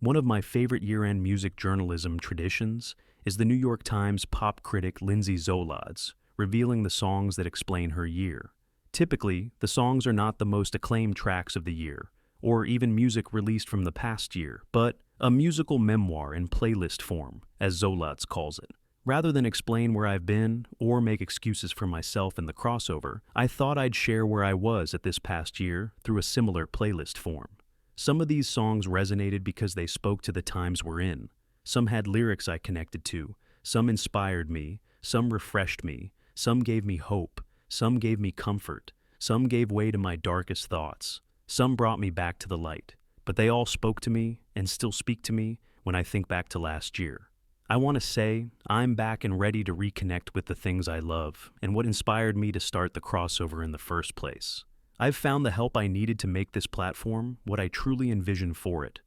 One of my favorite year-end music journalism traditions is the New York Times pop critic Lindsay Zoladz revealing the songs that explain her year. Typically, the songs are not the most acclaimed tracks of the year, or even music released from the past year, but a musical memoir in playlist form, as Zoladz calls it. Rather than explain where I've been or make excuses for myself in the crossover, I thought I'd share where I was at this past year through a similar playlist form. Some of these songs resonated because they spoke to the times we're in. Some had lyrics I connected to, some inspired me, some refreshed me, some gave me hope, some gave me comfort, some gave way to my darkest thoughts, some brought me back to the light, but they all spoke to me and still speak to me when I think back to last year. I want to say I'm back and ready to reconnect with the things I love and what inspired me to start the crossover in the first place. I've found the help I needed to make this platform what I truly envision for it,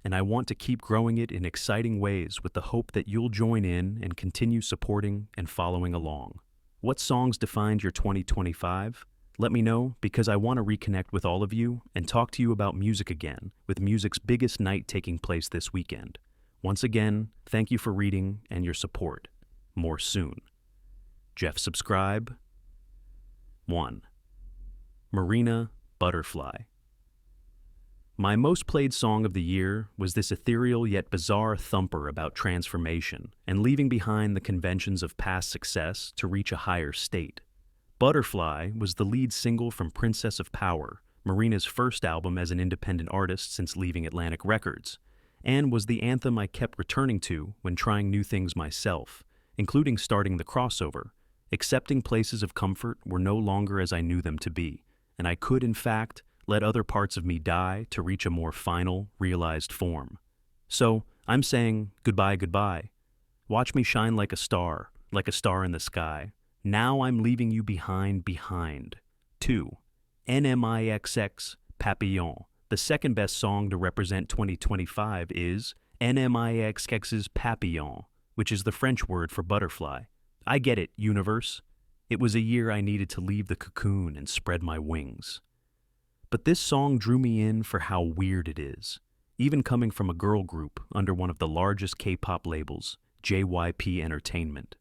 and I want to keep growing it in exciting ways with the hope that you'll join in and continue supporting and following along. What songs defined your 2025? Let me know because I want to reconnect with all of you and talk to you about music again, with music's biggest night taking place this weekend. Once again, thank you for reading and your support. More soon. Jeff subscribe. 1. Marina, Butterfly. My most played song of the year was this ethereal yet bizarre thumper about transformation and leaving behind the conventions of past success to reach a higher state. Butterfly was the lead single from Princess of Power, Marina's first album as an independent artist since leaving Atlantic Records, and was the anthem I kept returning to when trying new things myself, including starting the crossover, accepting places of comfort were no longer as I knew them to be, and I could, in fact, let other parts of me die to reach a more final, realized form. So, I'm saying goodbye, goodbye. Watch me shine like a star in the sky. Now I'm leaving you behind. 2. NMIXX, Papillon. The second best song to represent 2025 is NMIXX's Papillon, which is the French word for butterfly. I get it, universe. It was a year I needed to leave the cocoon and spread my wings. But this song drew me in for how weird it is, even coming from a girl group under one of the largest K-pop labels, JYP Entertainment.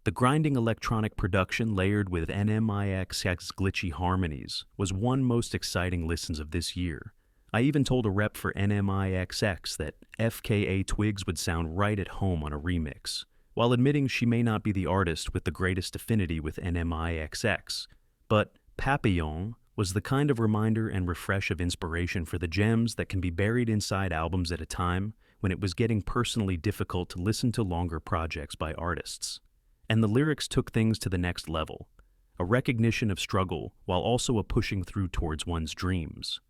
The grinding electronic production layered with NMIXX's glitchy harmonies was one most exciting listens of this year. I even told a rep for NMIXX that FKA Twigs would sound right at home on a remix, while admitting she may not be the artist with the greatest affinity with NMIXX. But Papillon was the kind of reminder and refresh of inspiration for the gems that can be buried inside albums at a time when it was getting personally difficult to listen to longer projects by artists. And the lyrics took things to the next level, a recognition of struggle while also a pushing through towards one's dreams.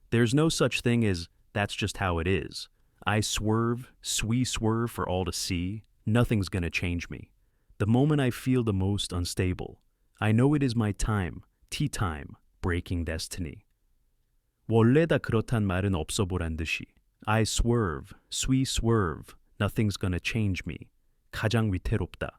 There's no such thing as, that's just how it is. I swerve, swerve for all to see, nothing's gonna change me. The moment I feel the most unstable, I know it is my time, tea time, breaking destiny. 원래 다 그렇단 말은 없어 보란 듯이. I swerve, swerve, nothing's gonna change me. 가장 위태롭다.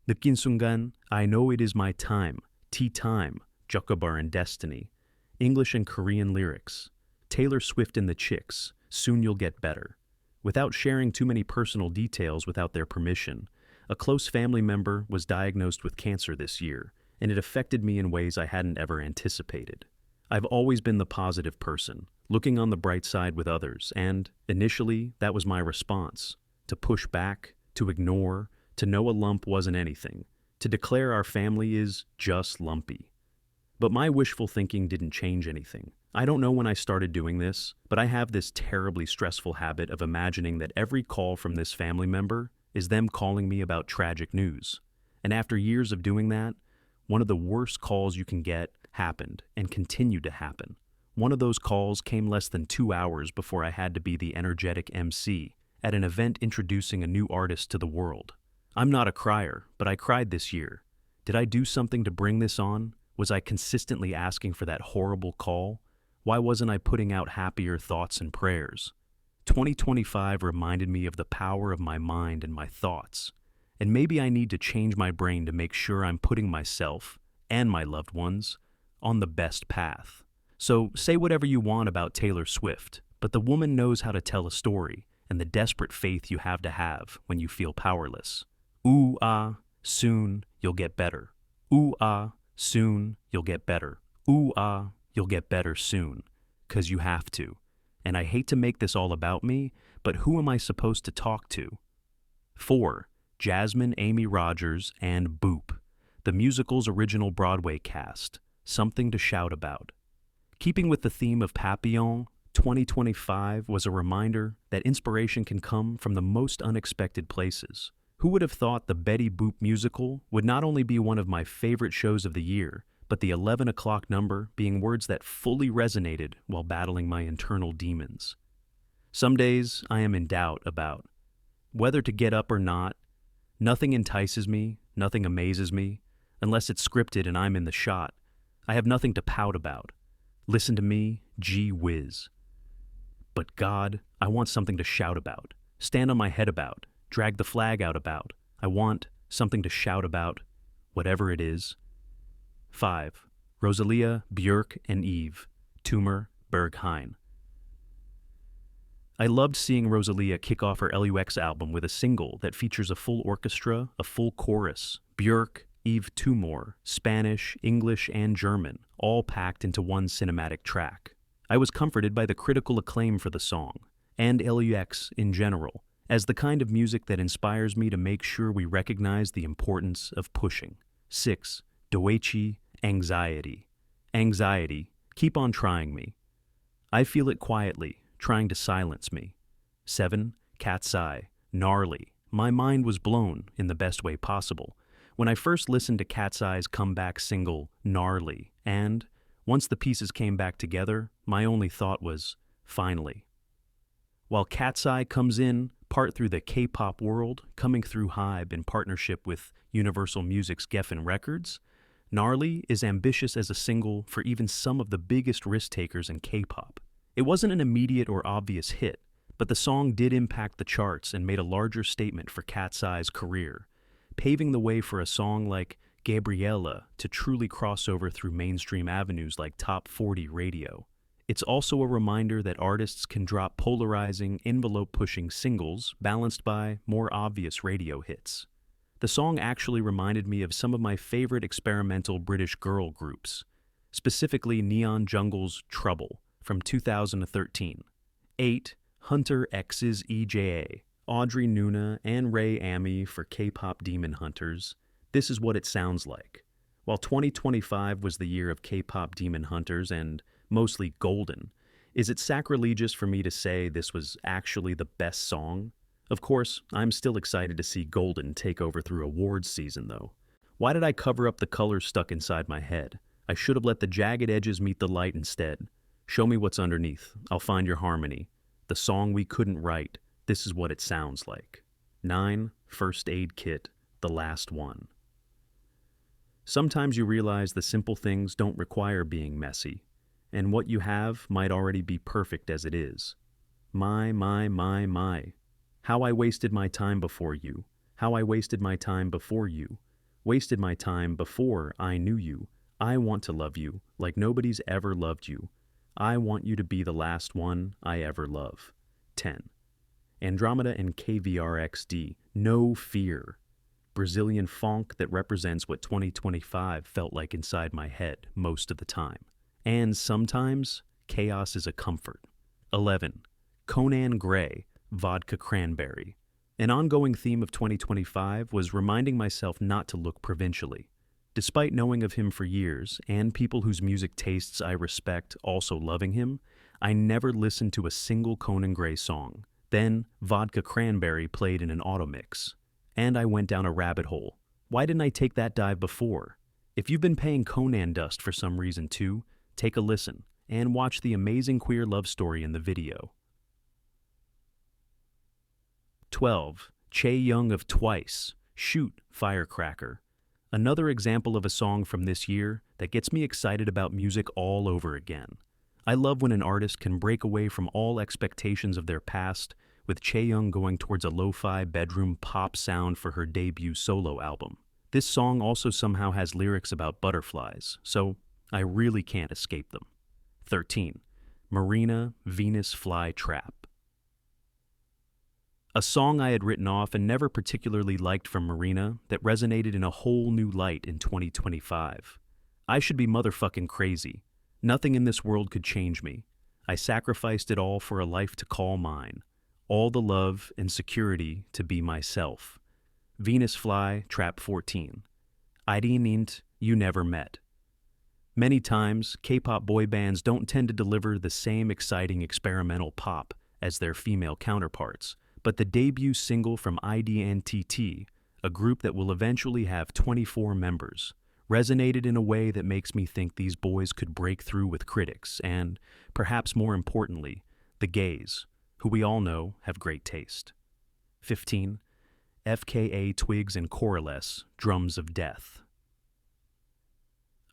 느낀 순간, I know it is my time, tea time, Jukabar and Destiny. English and Korean lyrics. Taylor Swift and the Chicks, Soon You'll Get Better. Without sharing too many personal details without their permission, a close family member was diagnosed with cancer this year, and it affected me in ways I hadn't ever anticipated. I've always been the positive person, looking on the bright side with others, and, initially, that was my response. To push back, to ignore, to know a lump wasn't anything, to declare our family is just lumpy. But my wishful thinking didn't change anything. I don't know when I started doing this, but I have this terribly stressful habit of imagining that every call from this family member is them calling me about tragic news. And after years of doing that, one of the worst calls you can get happened and continued to happen. One of those calls came less than 2 hours before I had to be the energetic MC at an event introducing a new artist to the world. I'm not a crier, but I cried this year. Did I do something to bring this on? Was I consistently asking for that horrible call? Why wasn't I putting out happier thoughts and prayers? 2025 reminded me of the power of my mind and my thoughts. And maybe I need to change my brain to make sure I'm putting myself, and my loved ones, on the best path. So say whatever you want about Taylor Swift, but the woman knows how to tell a story, and the desperate faith you have to have when you feel powerless. Ooh ah, soon you'll get better. Ooh ah, soon you'll get better. Ooh ah, you'll get better soon. 'Cause you have to. And I hate to make this all about me, but who am I supposed to talk to? 4. Jasmine Amy Rogers and Boop, the musical's original Broadway cast, something to shout about. Keeping with the theme of Papillon, 2025 was a reminder that inspiration can come from the most unexpected places. Who would have thought the Betty Boop musical would not only be one of my favorite shows of the year, but the 11 o'clock number being words that fully resonated while battling my internal demons. Some days I am in doubt about whether to get up or not. Nothing entices me, nothing amazes me, unless it's scripted and I'm in the shot. I have nothing to pout about. Listen to me, gee whiz. But God, I want something to shout about, stand on my head about, drag the flag out about. I want something to shout about, whatever it is. 5. Rosalia, Björk, and Eve, Tumor, Berghain. I loved seeing Rosalia kick off her LUX album with a single that features a full orchestra, a full chorus, Björk, Eve Tumor, Spanish, English, and German, all packed into one cinematic track. I was comforted by the critical acclaim for the song, and LUX in general, as the kind of music that inspires me to make sure we recognize the importance of pushing. 6. Doechi, Anxiety. Anxiety, keep on trying me. I feel it quietly, trying to silence me. 7. Cat's Eye, Gnarly. My mind was blown in the best way possible when I first listened to Cat's Eye's comeback single, Gnarly, and, once the pieces came back together, my only thought was, finally. While Cat's Eye comes in, part through the K-pop world, coming through Hybe in partnership with Universal Music's Geffen Records, Gnarly is ambitious as a single for even some of the biggest risk-takers in K-pop. It wasn't an immediate or obvious hit, but the song did impact the charts and made a larger statement for Cat's Eye's career, paving the way for a song like Gabriella to truly cross over through mainstream avenues like Top 40 radio. It's also a reminder that artists can drop polarizing, envelope-pushing singles balanced by more obvious radio hits. The song actually reminded me of some of my favorite experimental British girl groups, specifically Neon Jungle's Trouble from 2013. 8. Hunter X's EJA, Audrey Nuna and Ray Amy for K-pop Demon Hunters. This is what it sounds like. While 2025 was the year of K-pop Demon Hunters and mostly golden, is it sacrilegious for me to say this was actually the best song? Of course, I'm still excited to see Golden take over through awards season, though. Why did I cover up the colors stuck inside my head? I should have let the jagged edges meet the light instead. Show me what's underneath. I'll find your harmony. The song we couldn't write. This is what it sounds like. 9. First Aid Kit, The Last One. Sometimes you realize the simple things don't require being messy, and what you have might already be perfect as it is. My. How I wasted my time before you. How I wasted my time before you. Wasted my time before I knew you. I want to love you like nobody's ever loved you. I want you to be the last one I ever love. 10. Andromeda and KVRXD, No Fear. Brazilian funk that represents what 2025 felt like inside my head most of the time. And sometimes, chaos is a comfort. 11. Conan Gray, Vodka Cranberry. An ongoing theme of 2025 was reminding myself not to look provincially. Despite knowing of him for years, and people whose music tastes I respect also loving him, I never listened to a single Conan Gray song. Then, Vodka Cranberry played in an auto mix. And I went down a rabbit hole. Why didn't I take that dive before? If you've been paying Conan dust for some reason too, take a listen, and watch the amazing queer love story in the video. 12. Chaeyoung of Twice, Shoot, Firecracker. Another example of a song from this year that gets me excited about music all over again. I love when an artist can break away from all expectations of their past, with Chaeyoung going towards a lo-fi bedroom pop sound for her debut solo album. This song also somehow has lyrics about butterflies, so I really can't escape them. 13. Marina, Venus Fly Trap. A song I had written off and never particularly liked from Marina that resonated in a whole new light in 2025. I should be motherfucking crazy. Nothing in this world could change me. I sacrificed it all for a life to call mine. All the love and security to be myself. Venus Fly, Trap 14. Int, You Never Met. Many times, K-pop boy bands don't tend to deliver the same exciting experimental pop as their female counterparts, but the debut single from IDNTT, a group that will eventually have 24 members, resonated in a way that makes me think these boys could break through with critics and, perhaps more importantly, the gays, who we all know have great taste. 15. FKA Twigs and Corrales, Drums of Death.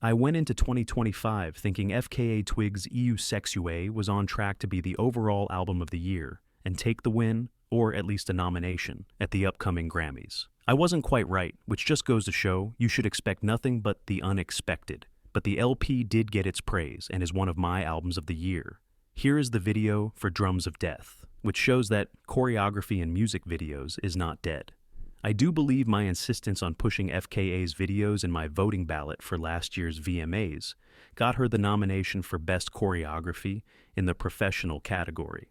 I went into 2025 thinking FKA Twigs' EU Sexué was on track to be the overall album of the year and take the win, or at least a nomination, at the upcoming Grammys. I wasn't quite right, which just goes to show you should expect nothing but the unexpected. But the LP did get its praise and is one of my albums of the year. Here is the video for Drums of Death, which shows that choreography in music videos is not dead. I do believe my insistence on pushing FKA's videos in my voting ballot for last year's VMAs got her the nomination for Best Choreography in the Professional category.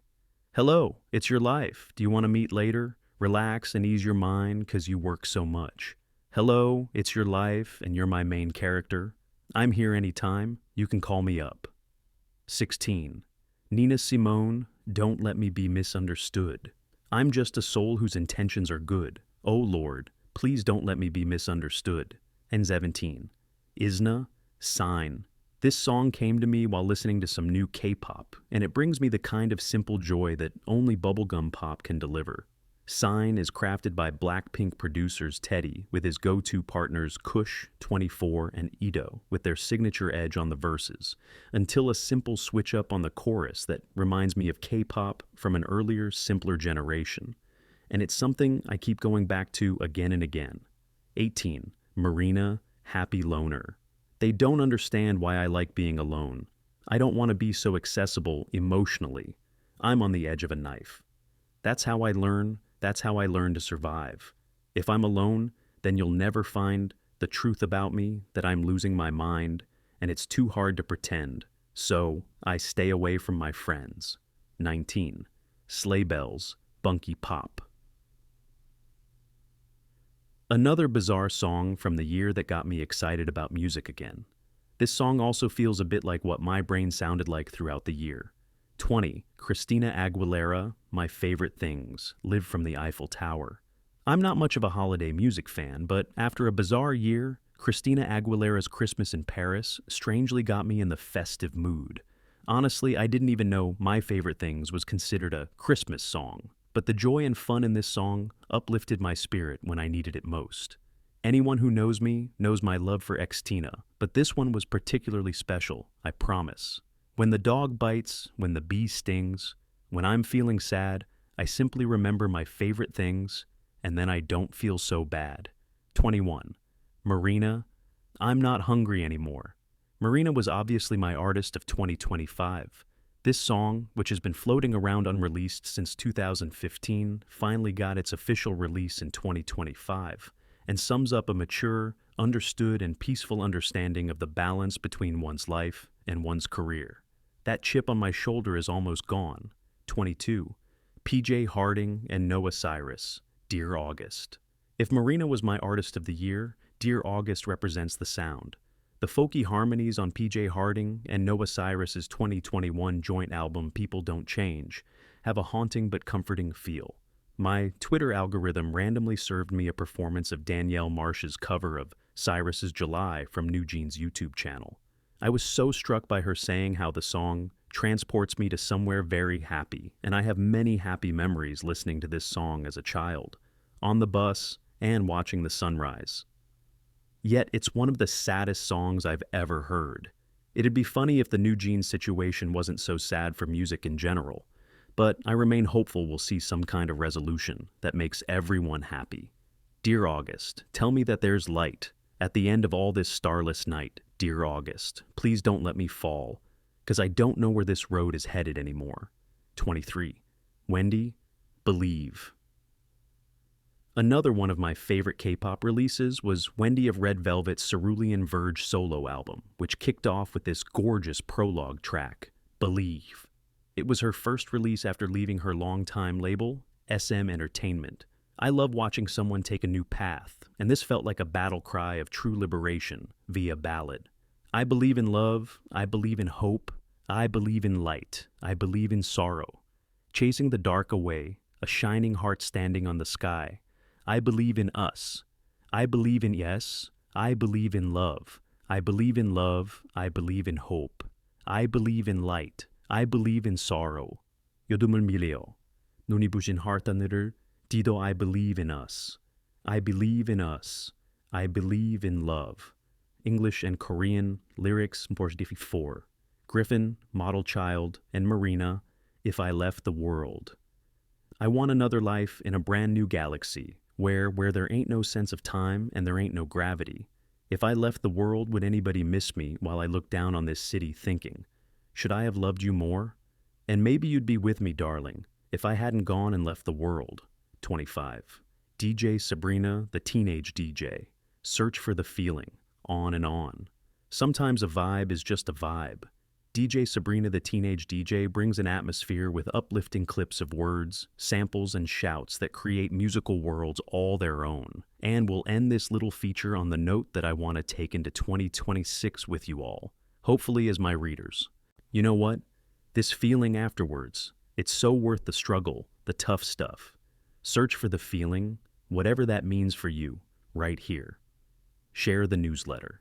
Hello, it's your life. Do you want to meet later? Relax and ease your mind 'cause you work so much. Hello, it's your life and you're my main character. I'm here anytime. You can call me up. 16. Nina Simone, Don't Let Me Be Misunderstood. I'm just a soul whose intentions are good. Oh Lord, please don't let me be misunderstood. And 17. Isna, Sign. This song came to me while listening to some new K-pop, and it brings me the kind of simple joy that only bubblegum pop can deliver. Sign is crafted by Blackpink producers Teddy with his go-to partners Kush, 24, and Ito with their signature edge on the verses, until a simple switch-up on the chorus that reminds me of K-pop from an earlier, simpler generation. And it's something I keep going back to again and again. 18. Marina, Happy Loner. They don't understand why I like being alone. I don't want to be so accessible emotionally. I'm on the edge of a knife. That's how I learn. That's how I learn to survive. If I'm alone, then you'll never find the truth about me, that I'm losing my mind, and it's too hard to pretend. So I stay away from my friends. 19. Sleigh Bells, Bunky Pop. Another bizarre song from the year that got me excited about music again. This song also feels a bit like what my brain sounded like throughout the year. 20. Christina Aguilera, My Favorite Things, Live from the Eiffel Tower. I'm not much of a holiday music fan, but after a bizarre year, Christina Aguilera's Christmas in Paris strangely got me in the festive mood. Honestly, I didn't even know My Favorite Things was considered a Christmas song. But the joy and fun in this song uplifted my spirit when I needed it most. Anyone who knows me knows my love for Xtina, but this one was particularly special, I promise. When the dog bites, when the bee stings, when I'm feeling sad, I simply remember my favorite things, and then I don't feel so bad. 21. Marina, I'm Not Hungry Anymore. Marina was obviously my artist of 2025. This song, which has been floating around unreleased since 2015, finally got its official release in 2025, and sums up a mature, understood, and peaceful understanding of the balance between one's life and one's career. That chip on my shoulder is almost gone. 22. PJ Harding and Noah Cyrus, Dear August. If Marina was my artist of the year, Dear August represents the sound. The folky harmonies on PJ Harding and Noah Cyrus's 2021 joint album People Don't Change have a haunting but comforting feel. My Twitter algorithm randomly served me a performance of Danielle Marsh's cover of Cyrus's July from New Jeans' YouTube channel. I was so struck by her saying how the song transports me to somewhere very happy, and I have many happy memories listening to this song as a child, on the bus, and watching the sunrise. Yet it's one of the saddest songs I've ever heard. It'd be funny if the New Jeans situation wasn't so sad for music in general, but I remain hopeful we'll see some kind of resolution that makes everyone happy. Dear August, tell me that there's light. At the end of all this starless night, dear August, please don't let me fall, 'cause I don't know where this road is headed anymore. 23. Wendy, Believe. Another one of my favorite K-pop releases was Wendy of Red Velvet's Cerulean Verge solo album, which kicked off with this gorgeous prologue track, Believe. It was her first release after leaving her longtime label, SM Entertainment. I love watching someone take a new path, and this felt like a battle cry of true liberation via ballad. I believe in love, I believe in hope, I believe in light, I believe in sorrow. Chasing the dark away, a shining heart standing on the sky. I believe in us. I believe in yes. I believe in love. I believe in love. I believe in hope. I believe in light. I believe in sorrow. 요둠을 밀려. 눈이 부신 하늘을 디도 I believe in us. I believe in us. I believe in love. English and Korean lyrics por 4. Griffin, Model Child, and Marina, If I Left the World. I want another life in a brand new galaxy, where there ain't no sense of time and there ain't no gravity. If I left the world, would anybody miss me while I look down on this city thinking, should I have loved you more? And maybe you'd be with me, darling, if I hadn't gone and left the world. 25. DJ Sabrina, the teenage DJ. Search for the feeling, on and on. Sometimes a vibe is just a vibe. DJ Sabrina the Teenage DJ brings an atmosphere with uplifting clips of words, samples, and shouts that create musical worlds all their own. And we'll end this little feature on the note that I want to take into 2026 with you all, hopefully as my readers. You know what? This feeling afterwards, it's so worth the struggle, the tough stuff. Search for the feeling, whatever that means for you, right here. Share the newsletter.